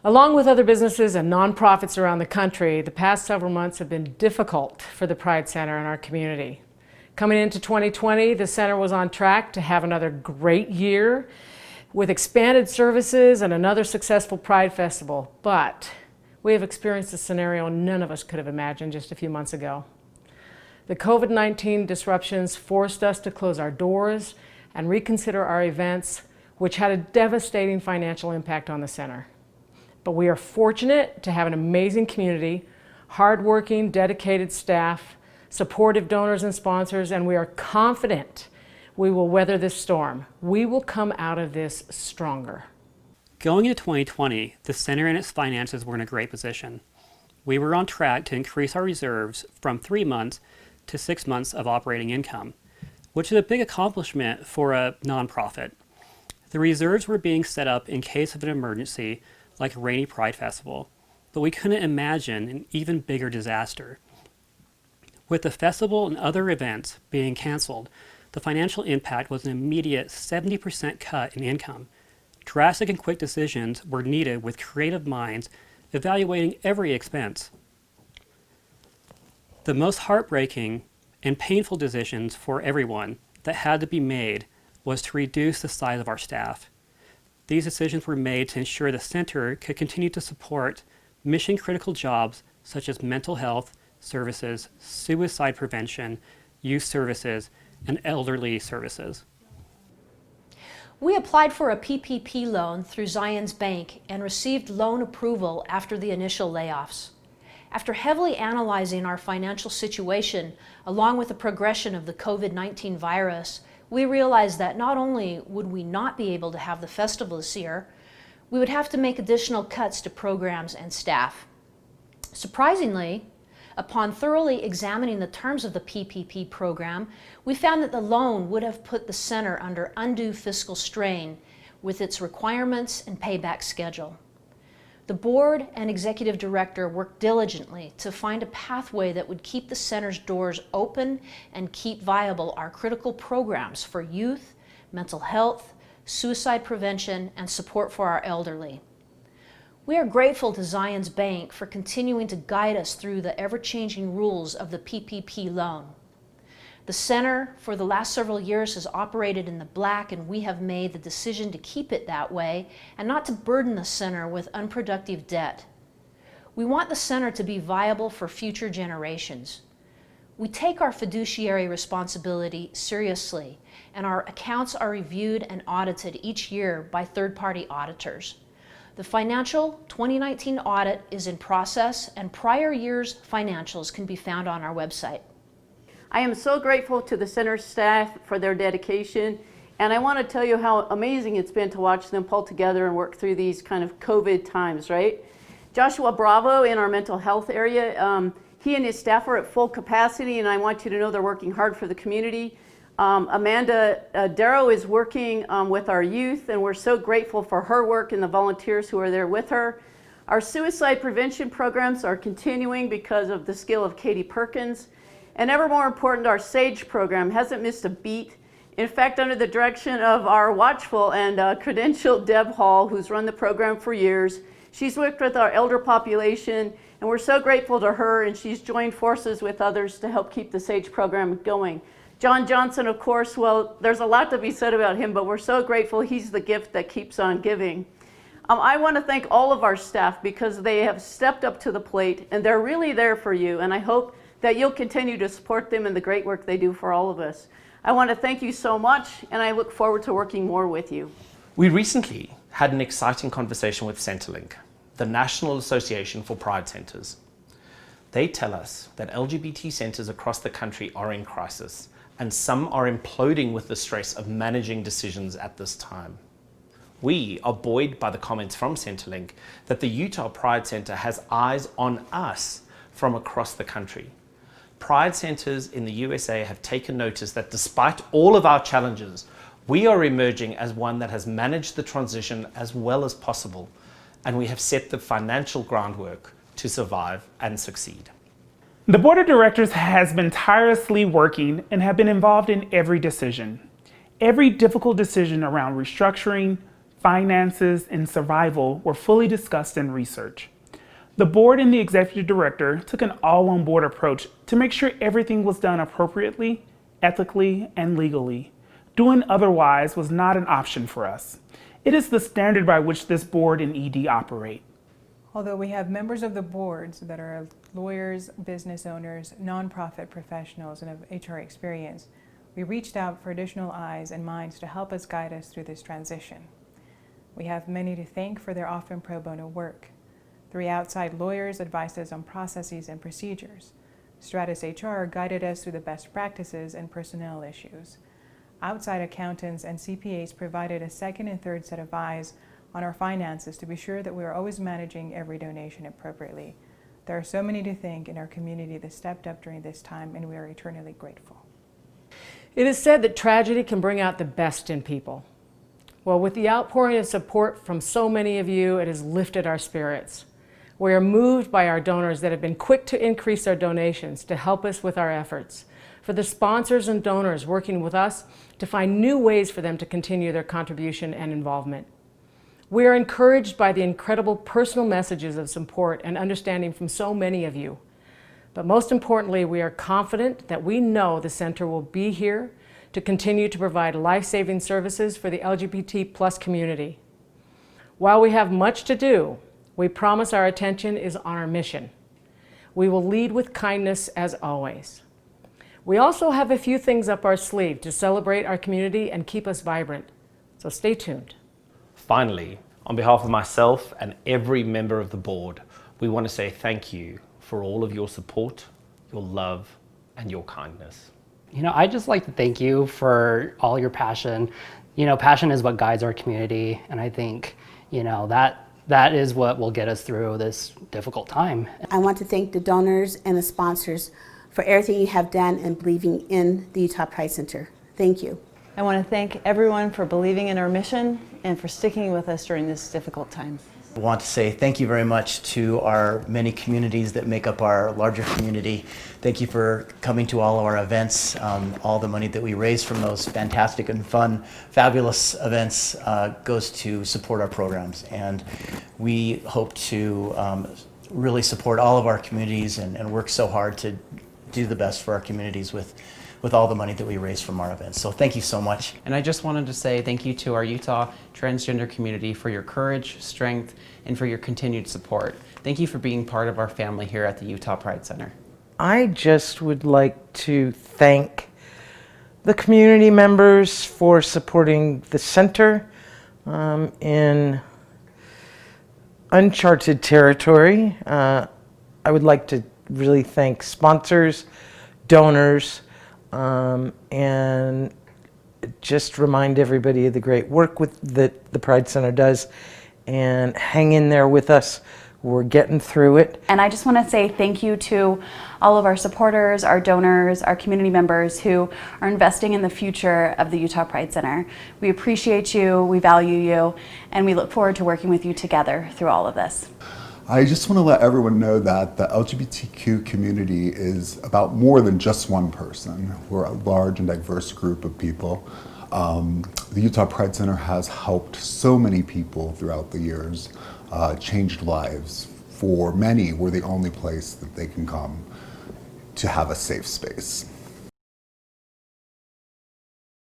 Along with other businesses and nonprofits around the country, the past several months have been difficult for the Pride Center and our community. Coming into 2020, the center was on track to have another great year with expanded services and another successful Pride Festival, but we have experienced a scenario none of us could have imagined just a few months ago. The COVID-19 disruptions forced us to close our doors and reconsider our events, which had a devastating financial impact on the center. But we are fortunate to have an amazing community, hardworking, dedicated staff, supportive donors and sponsors, and we are confident we will weather this storm. We will come out of this stronger. Going into 2020, the center and its finances were in a great position. We were on track to increase our reserves from 3 months to 6 months of operating income, which is a big accomplishment for a nonprofit. The reserves were being set up in case of an emergency like a rainy Pride Festival, but we couldn't imagine an even bigger disaster. With the festival and other events being canceled, the financial impact was an immediate 70% cut in income. Drastic and quick decisions were needed with creative minds evaluating every expense. The most heartbreaking and painful decisions for everyone that had to be made was to reduce the size of our staff. These decisions were made to ensure the center could continue to support mission-critical jobs such as mental health services, suicide prevention, youth services, and elderly services. We applied for a PPP loan through Zions Bank and received loan approval after the initial layoffs. After heavily analyzing our financial situation, along with the progression of the COVID-19 virus, we realized that not only would we not be able to have the festival this year, we would have to make additional cuts to programs and staff. Surprisingly, upon thoroughly examining the terms of the PPP program, we found that the loan would have put the center under undue fiscal strain with its requirements and payback schedule. The board and executive director worked diligently to find a pathway that would keep the center's doors open and keep viable our critical programs for youth, mental health, suicide prevention, and support for our elderly. We are grateful to Zions Bank for continuing to guide us through the ever-changing rules of the PPP loan. The center for the last several years has operated in the black, and we have made the decision to keep it that way and not to burden the center with unproductive debt. We want the center to be viable for future generations. We take our fiduciary responsibility seriously, and our accounts are reviewed and audited each year by third-party auditors. The financial 2019 audit is in process, and prior year's financials can be found on our website. I am so grateful to the center staff for their dedication, and I want to tell you how amazing it's been to watch them pull together and work through these kind of COVID times, right? Joshua Bravo in our mental health area, he and his staff are at full capacity, and I want you to know they're working hard for the community. Amanda Darrow is working with our youth, and we're so grateful for her work and the volunteers who are there with her. Our suicide prevention programs are continuing because of the skill of Katie Perkins. And ever more important, our SAGE program hasn't missed a beat. In fact, under the direction of our watchful and credentialed Deb Hall, who's run the program for years, she's worked with our elder population, and we're so grateful to her, and she's joined forces with others to help keep the SAGE program going. John Johnson, of course, well, there's a lot to be said about him, but we're so grateful he's the gift that keeps on giving. I want to thank all of our staff because they have stepped up to the plate, and they're really there for you, and I hope that you'll continue to support them in the great work they do for all of us. I want to thank you so much, and I look forward to working more with you. We recently had an exciting conversation with Centrelink, the National Association for Pride Centers. They tell us that LGBT centers across the country are in crisis, and some are imploding with the stress of managing decisions at this time. We are buoyed by the comments from Centrelink that the Utah Pride Center has eyes on us from across the country. Pride centers in the USA have taken notice that despite all of our challenges, we are emerging as one that has managed the transition as well as possible, and we have set the financial groundwork to survive and succeed. The board of directors has been tirelessly working and have been involved in every decision. Every difficult decision around restructuring, finances, and survival were fully discussed in research. The board and the executive director took an all-on-board approach to make sure everything was done appropriately, ethically, and legally. Doing otherwise was not an option for us. It is the standard by which this board and ED operate. Although we have members of the boards that are lawyers, business owners, nonprofit professionals, and have HR experience, we reached out for additional eyes and minds to help us guide us through this transition. We have many to thank for their often pro bono work. 3 outside lawyers advised us on processes and procedures. Stratus HR guided us through the best practices and personnel issues. Outside accountants and CPAs provided a second and third set of eyes on our finances to be sure that we are always managing every donation appropriately. There are so many to thank in our community that stepped up during this time, and we are eternally grateful. It is said that tragedy can bring out the best in people. Well, with the outpouring of support from so many of you, it has lifted our spirits. We are moved by our donors that have been quick to increase their donations to help us with our efforts. For the sponsors and donors working with us to find new ways for them to continue their contribution and involvement. We are encouraged by the incredible personal messages of support and understanding from so many of you. But most importantly, we are confident that we know the center will be here to continue to provide life-saving services for the LGBT+ community. While we have much to do, we promise our attention is on our mission. We will lead with kindness as always. We also have a few things up our sleeve to celebrate our community and keep us vibrant, so stay tuned. Finally, on behalf of myself and every member of the board, we want to say thank you for all of your support, your love, and your kindness. You know, I'd just like to thank you for all your passion. You know, passion is what guides our community, and I think, you know, that is what will get us through this difficult time. I want to thank the donors and the sponsors for everything you have done and believing in the Utah Pride Center. Thank you. I want to thank everyone for believing in our mission and for sticking with us during this difficult time. I want to say thank you very much to our many communities that make up our larger community. Thank you for coming to all of our events. All the money that we raise from those fantastic and fun, fabulous events goes to support our programs. And we hope to really support all of our communities and work so hard to do the best for our communities with all the money that we raise from our events. So thank you so much. And I just wanted to say thank you to our Utah transgender community for your courage, strength, and for your continued support. Thank you for being part of our family here at the Utah Pride Center. I just would like to thank the community members for supporting the center in uncharted territory. I would like to really thank sponsors, donors, and just remind everybody of the great work that the Pride Center does, and hang in there with us. We're getting through it. And I just want to say thank you to all of our supporters, our donors, our community members who are investing in the future of the Utah Pride Center. We appreciate you, we value you, and we look forward to working with you together through all of this. I just want to let everyone know that the LGBTQ community is about more than just one person. We're a large and diverse group of people. The Utah Pride Center has helped so many people throughout the years, changed lives. For many, we're the only place that they can come to have a safe space.